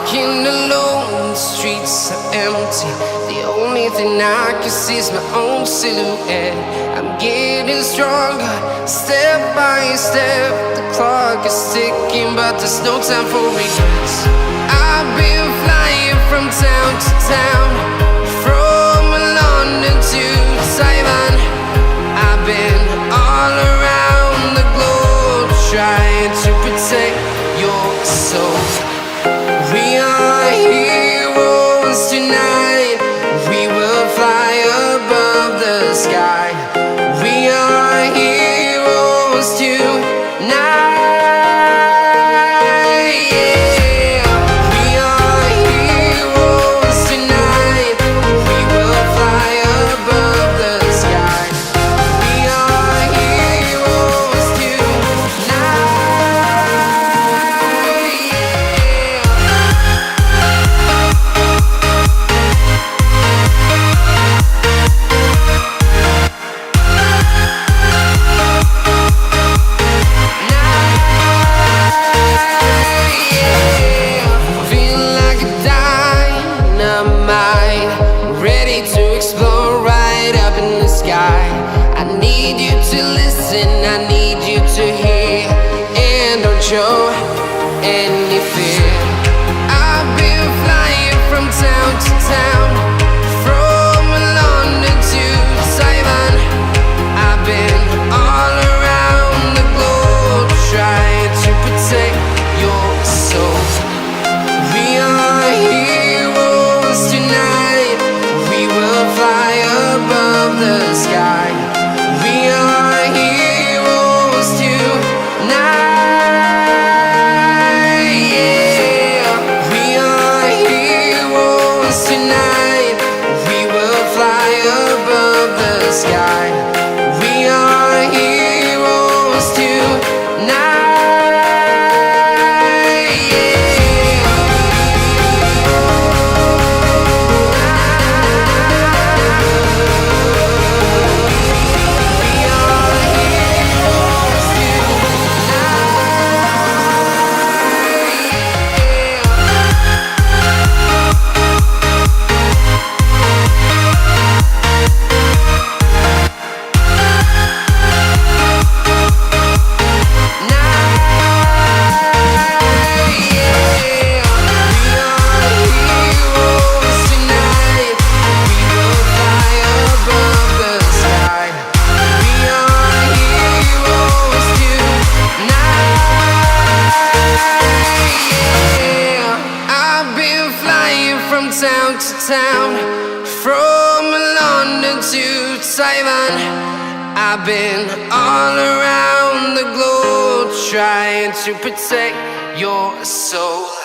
walking alone, the streets are empty. The only thing I can see is my own silhouette. I'm getting stronger, step by step. The clock is ticking, but there's no time for regrets. I've been flying from town to town, from London to Taiwan. I've been all around the globe, trying to protect your soul. We are heroes tonight. We will fly above the sky. We are heroes tonight. Yeah. We are heroes tonight. We will fly above the sky. We are heroes tonight. I need you to listen, I need you to hear, and don't show any fear. I've been flying from town to town, from London to Taiwan. I've been all around the globe, trying to protect your soul. We are heroes tonight. We will fly above the sky. We are heroes tonight. Yeah. We are heroes tonight. We will fly above the sky. We are heroes tonight. Town to town, from London to Taiwan. I've been all around the globe, trying to protect your soul.